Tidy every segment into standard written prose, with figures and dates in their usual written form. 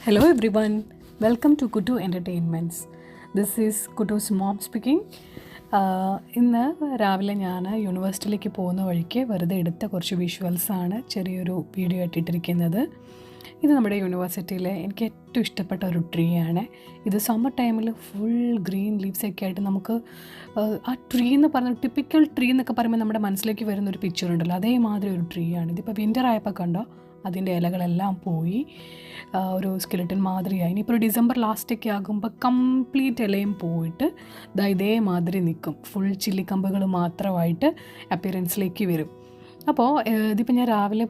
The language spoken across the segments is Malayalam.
Hello everyone, welcome to Kutu Entertainments. This is Kutu's mom speaking. ഇന്ന് രാവിലെ ഞാൻ യൂണിവേഴ്സിറ്റിയിലേക്ക് പോകുന്ന വഴിക്ക് വെറുതെ എടുത്ത കുറച്ച് വിഷ്വൽസാണ് ചെറിയൊരു വീഡിയോ ഇട്ടിട്ടിരിക്കുന്നത്. ഇത് നമ്മുടെ യൂണിവേഴ്സിറ്റിയിലെ എനിക്ക് ഏറ്റവും ഇഷ്ടപ്പെട്ട ഒരു ട്രീ ആണ്. ഇത് സമ്മർ ടൈമിൽ ഫുൾ ഗ്രീൻ ലീവ്സൊക്കെ ആയിട്ട് നമുക്ക് ആ ട്രീ എന്ന് പറഞ്ഞ ടിപ്പിക്കൽ ട്രീ എന്നൊക്കെ പറയുമ്പോൾ നമ്മുടെ മനസ്സിലേക്ക് വരുന്നൊരു പിക്ചർ ഉണ്ടല്ലോ, അതേമാതിരി ഒരു ട്രീ ആണ്. ഇതിപ്പോൾ വിൻ്റർ ആയപ്പോൾ കണ്ടോ, അതിൻ്റെ ഇലകളെല്ലാം പോയി ഒരു സ്കെലിട്ടൻ മാതിരിയായി. ഇനിയിപ്പോൾ ഒരു ഡിസംബർ ലാസ്റ്റൊക്കെ ആകുമ്പോൾ കംപ്ലീറ്റ് ഇലയും പോയിട്ട് ഇതേമാതിരി നിൽക്കും. ഫുൾ ചില്ലിക്കമ്പുകൾ മാത്രമായിട്ട് അപ്പിയറൻസിലേക്ക് വരും. അപ്പോൾ ഇതിപ്പോൾ ഞാൻ രാവിലെ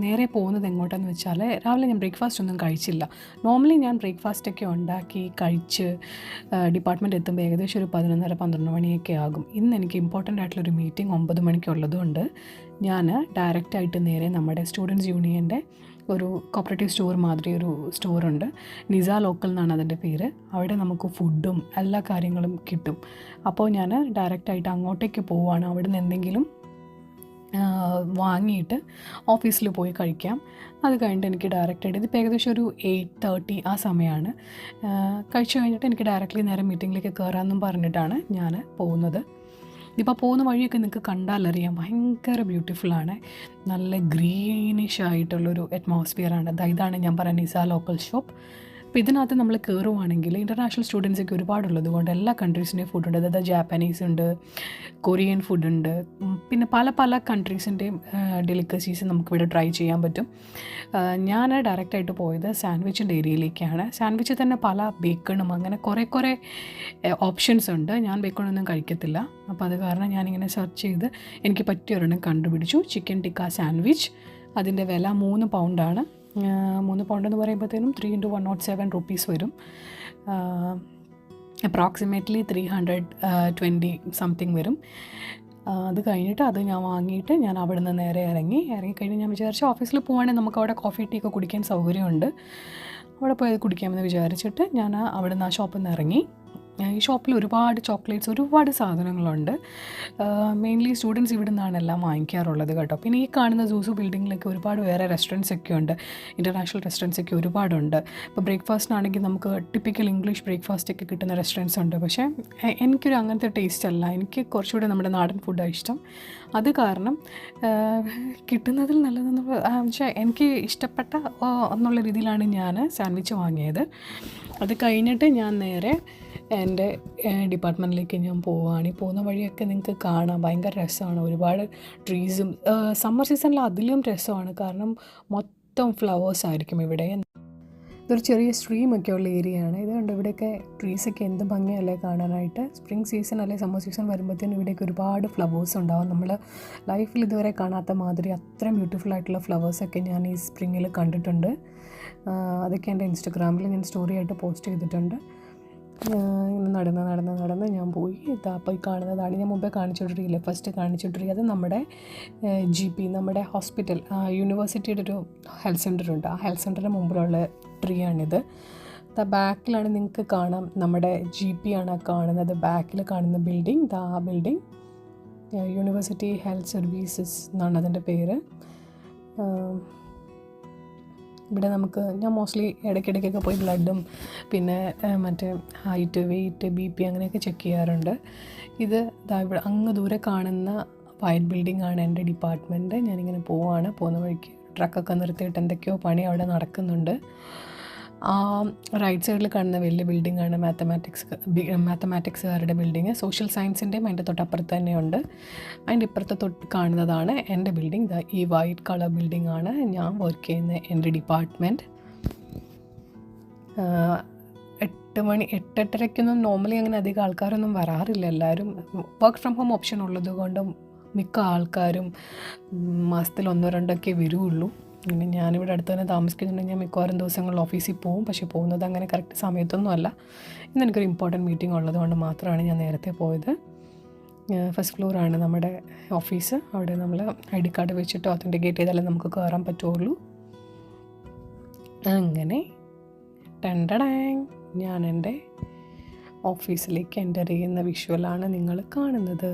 നേരെ പോകുന്നത് എങ്ങോട്ടാന്ന് വെച്ചാൽ, രാവിലെ ഞാൻ ബ്രേക്ക്ഫാസ്റ്റ് ഒന്നും കഴിച്ചില്ല. നോർമലി ഞാൻ ബ്രേക്ക്ഫാസ്റ്റൊക്കെ ഉണ്ടാക്കി കഴിച്ച് ഡിപ്പാർട്ട്മെൻറ്റ് എത്തുമ്പോൾ ഏകദേശം ഒരു 11:30-12 മണിയൊക്കെ ആകും. ഇന്ന് എനിക്ക് ഇമ്പോർട്ടൻ്റ് ആയിട്ടുള്ളൊരു മീറ്റിംഗ് 9 മണിക്കുള്ളതുകൊണ്ട് ഞാൻ ഡയറക്റ്റായിട്ട് നേരെ നമ്മുടെ സ്റ്റുഡൻറ്റ്സ് യൂണിയൻ്റെ ഒരു കോപ്പറേറ്റീവ് സ്റ്റോർ മാതിരി ഒരു സ്റ്റോറുണ്ട്, നിസ ലോക്കൽ എന്നാണ് അതിൻ്റെ പേര്. അവിടെ നമുക്ക് ഫുഡും എല്ലാ കാര്യങ്ങളും കിട്ടും. അപ്പോൾ ഞാൻ ഡയറക്റ്റായിട്ട് അങ്ങോട്ടേക്ക് പോവുകയാണ്. അവിടെ നിന്ന് എന്തെങ്കിലും വാങ്ങിയിട്ട് ഓഫീസിൽ പോയി കഴിക്കാം. അത് കഴിഞ്ഞിട്ട് എനിക്ക് ഡയറക്റ്റായിട്ട് ഇതിപ്പോൾ ഏകദേശം ഒരു 8:30 ആ സമയമാണ്. കഴിച്ചു കഴിഞ്ഞിട്ട് എനിക്ക് ഡയറക്റ്റ്ലി നേരെ മീറ്റിങ്ങിലേക്ക് കയറാമെന്നും പറഞ്ഞിട്ടാണ് ഞാൻ പോകുന്നത്. ഇപ്പോൾ പോകുന്ന വഴിയൊക്കെ നിങ്ങൾക്ക് കണ്ടാലറിയാം, ഭയങ്കര ബ്യൂട്ടിഫുള്ളാണ്. നല്ല ഗ്രീനിഷ് ആയിട്ടുള്ളൊരു അറ്റ്മോസ്ഫിയറാണ്. ഇതാണ് ഞാൻ പറഞ്ഞ നിസ ലോക്കൽ ഷോപ്പ്. അപ്പോൾ ഇതിനകത്ത് നമ്മൾ കയറുവാണെങ്കിൽ ഇൻ്റർനാഷണൽ സ്റ്റുഡൻസൊക്കെ ഒരുപാടുള്ളത് കൊണ്ട് എല്ലാ കൺട്രീസിൻ്റെയും ഫുഡുണ്ട്. അതായത് ജാപ്പനീസ് ഉണ്ട്, കൊറിയൻ ഫുഡുണ്ട്, പിന്നെ പല കൺട്രീസിൻ്റെയും ഡെലിക്കസീസ് നമുക്കിവിടെ ട്രൈ ചെയ്യാൻ പറ്റും. ഞാൻ ഡയറക്റ്റായിട്ട് പോയത് സാൻഡ്വിച്ചിൻ്റെ ഏരിയയിലേക്കാണ്. സാൻഡ്വിച്ച് തന്നെ പല ബേക്കണും അങ്ങനെ കുറേ ഓപ്ഷൻസ് ഉണ്ട്. ഞാൻ ബേക്കണൊന്നും കഴിക്കത്തില്ല. അപ്പോൾ അത് കാരണം ഞാനിങ്ങനെ സെർച്ച് ചെയ്ത് എനിക്ക് പറ്റിയൊരെണ്ണം കണ്ടുപിടിച്ചു. Chicken tikka sandwich. അതിൻ്റെ വില 3 പൗണ്ടാണ്. 3 പൗണ്ട് എന്ന് പറയുമ്പോഴത്തേനും 3 × 107 റുപ്പീസ് വരും. അപ്രോക്സിമേറ്റ്ലി 320 സംതിങ് വരും. അത് കഴിഞ്ഞിട്ട് അത് ഞാൻ വാങ്ങിയിട്ട് ഞാൻ അവിടെ നിന്ന് നേരെ ഇറങ്ങിക്കഴിഞ്ഞ് ഞാൻ വിചാരിച്ചു ഓഫീസിൽ പോവുകയാണെങ്കിൽ നമുക്ക് അവിടെ കോഫി ടീ ഒക്കെ കുടിക്കാൻ സൗകര്യമുണ്ട്. അവിടെ പോയി അത് കുടിക്കാമെന്ന് വിചാരിച്ചിട്ട് ഞാൻ അവിടെ നിന്ന് ആ ഷോപ്പിൽ നിന്ന് ഇറങ്ങി. ഈ ഷോപ്പിൽ ഒരുപാട് ചോക്ലേറ്റ്സ്, ഒരുപാട് സാധനങ്ങളുണ്ട്. മെയിൻലി സ്റ്റുഡൻസ് ഇവിടെ നിന്നാണ് എല്ലാം വാങ്ങിക്കാറുള്ളത് കേട്ടോ. പിന്നെ ഈ കാണുന്ന സൂസു ബിൽഡിങ്ങിലൊക്കെ ഒരുപാട് വേറെ റെസ്റ്റോറൻറ്റ്സ് ഒക്കെ ഉണ്ട്, ഇൻ്റർനാഷണൽ റെസ്റ്റോറൻറ്റ്സ് ഒക്കെ ഒരുപാടുണ്ട്. ഇപ്പോൾ ബ്രേക്ക്ഫാസ്റ്റിനാണെങ്കിൽ നമുക്ക് ടിപ്പിക്കൽ ഇംഗ്ലീഷ് ബ്രേക്ക്ഫാസ്റ്റ് ഒക്കെ കിട്ടുന്ന റെസ്റ്റോറൻറ്റ്സ് ഉണ്ട്. പക്ഷേ എനിക്കൊരു അങ്ങനത്തെ ടേസ്റ്റ് അല്ല. എനിക്ക് കുറച്ചുകൂടെ നമ്മുടെ നാടൻ ഫുഡാണ് ഇഷ്ടം. അത് കാരണം കിട്ടുന്നതിൽ നല്ലതെന്ന് വെച്ചാൽ എനിക്ക് ഇഷ്ടപ്പെട്ട എന്നുള്ള രീതിയിലാണ് ഞാൻ സാൻഡ്വിച്ച് വാങ്ങിയത്. അത് കഴിഞ്ഞിട്ട് ഞാൻ നേരെ എൻ്റെ ഡിപ്പാർട്ട്മെൻറ്റിലേക്ക് ഞാൻ പോവുകയാണ്. ഈ പോകുന്ന വഴിയൊക്കെ നിങ്ങൾക്ക് കാണാം, ഭയങ്കര രസമാണ്. ഒരുപാട് ട്രീസും സമ്മർ സീസണിൽ അതിലും രസമാണ്, കാരണം മൊത്തം ഫ്ലവേഴ്സ് ആയിരിക്കും ഇവിടെ. ഇതൊരു ചെറിയ സ്ട്രീമൊക്കെ ഉള്ള ഏരിയയാണ്. ഇതുകൊണ്ട് ഇവിടെയൊക്കെ ട്രീസൊക്കെ എന്ത് ഭംഗിയല്ലേ കാണാനായിട്ട്. സ്പ്രിംഗ് സീസൺ അല്ലെങ്കിൽ സമ്മർ സീസൺ വരുമ്പോഴത്തേനും ഇവിടെയൊക്കെ ഒരുപാട് ഫ്ലവേഴ്സ് ഉണ്ടാവും. നമ്മൾ ലൈഫിൽ ഇതുവരെ കാണാത്ത മാതിരി അത്രയും ബ്യൂട്ടിഫുൾ ആയിട്ടുള്ള ഫ്ലവേഴ്സൊക്കെ ഞാൻ ഈ സ്പ്രിങ്ങിൽ കണ്ടിട്ടുണ്ട്. അതൊക്കെ എൻ്റെ ഇൻസ്റ്റഗ്രാമിൽ ഞാൻ സ്റ്റോറി ആയിട്ട് പോസ്റ്റ് ചെയ്തിട്ടുണ്ട്. ഇങ്ങനെ നടന്ന് ഞാൻ പോയി. അപ്പോൾ ഈ കാണുന്നതാണ് ഞാൻ മുമ്പേ കാണിച്ചിട്ടില്ല, ഫസ്റ്റ് കാണിച്ചിട്ടില്ല. അത് നമ്മുടെ GP, നമ്മുടെ ഹോസ്പിറ്റൽ, യൂണിവേഴ്സിറ്റിയുടെ ഒരു ഹെൽത്ത് സെൻ്ററുണ്ട്. ആ ഹെൽത്ത് സെൻ്ററിൻ്റെ മുമ്പിലുള്ള ട്രീ ആണിത്. ബാക്കിലാണ് നിങ്ങൾക്ക് കാണാം നമ്മുടെ GP ആണ് കാണുന്നത്. ബാക്കിൽ കാണുന്ന ബിൽഡിംഗ്, ആ ബിൽഡിംഗ് യൂണിവേഴ്സിറ്റി ഹെൽത്ത് സർവീസസ് എന്നാണ് അതിൻ്റെ പേര്. ഇവിടെ ഞാൻ മോസ്റ്റ്ലി ഇടയ്ക്കിടയ്ക്കൊക്കെ പോയി ബ്ലഡും പിന്നെ മറ്റേ ഹൈറ്റ്, വെയിറ്റ്, BP അങ്ങനെയൊക്കെ ചെക്ക് ചെയ്യാറുണ്ട്. ഇത് ഇവിടെ അങ്ങ് ദൂരെ കാണുന്ന വൈറ്റ് ബിൽഡിംഗ് ആണ് എൻ്റെ ഡിപ്പാർട്ട്മെൻറ്റ്. ഞാനിങ്ങനെ പോകുന്ന വഴിക്ക് ട്രക്കൊക്കെ നിർത്തിയിട്ട് എന്തൊക്കെയോ പണി അവിടെ നടക്കുന്നുണ്ട്. റൈറ്റ് സൈഡിൽ കാണുന്ന വലിയ ബിൽഡിങ്ങാണ് മാത്തമാറ്റിക്സുകാരുടെ ബിൽഡിങ്. സോഷ്യൽ സയൻസിൻ്റെയും അതിൻ്റെ തൊട്ടപ്പുറത്ത് തന്നെയുണ്ട്. അതിൻ്റെ ഇപ്പുറത്ത് കാണുന്നതാണ് എൻ്റെ ബിൽഡിംഗ്. ഈ വൈറ്റ് കളർ ബിൽഡിങ്ങാണ് ഞാൻ വർക്ക് ചെയ്യുന്ന എൻ്റെ ഡിപ്പാർട്ട്മെൻറ്റ്. 8:30-8:30 നോർമലി അങ്ങനെ അധികം ആൾക്കാരൊന്നും വരാറില്ല. എല്ലാവരും വർക്ക് ഫ്രം ഹോം ഓപ്ഷൻ ഉള്ളത് കൊണ്ടും മിക്ക ആൾക്കാരും മാസത്തിൽ 1-2 വരുള്ളൂ. പിന്നെ ഞാനിവിടെ അടുത്ത് തന്നെ താമസിക്കുന്നുണ്ടെങ്കിൽ ഞാൻ മിക്കവാറും ദിവസങ്ങളിൽ ഓഫീസിൽ പോകും. പക്ഷേ പോകുന്നത് അങ്ങനെ കറക്റ്റ് സമയത്തൊന്നും അല്ല. ഇന്ന് എനിക്കൊരു ഇമ്പോർട്ടൻറ്റ് മീറ്റിംഗ് ഉള്ളതുകൊണ്ട് മാത്രമാണ് ഞാൻ നേരത്തെ പോയത്. ഫസ്റ്റ് ഫ്ലോറാണ് നമ്മുടെ ഓഫീസ്. അവിടെ നമ്മൾ ID കാർഡ് വെച്ചിട്ട് ഒത്തൻറ്റിക്കേറ്റ് ചെയ്താലേ നമുക്ക് കയറാൻ പറ്റുള്ളൂ. അങ്ങനെ ഞാൻ എൻ്റെ ഓഫീസിലേക്ക് എൻ്റർ ചെയ്യുന്ന വിഷ്വലാണ് നിങ്ങൾ കാണുന്നത്.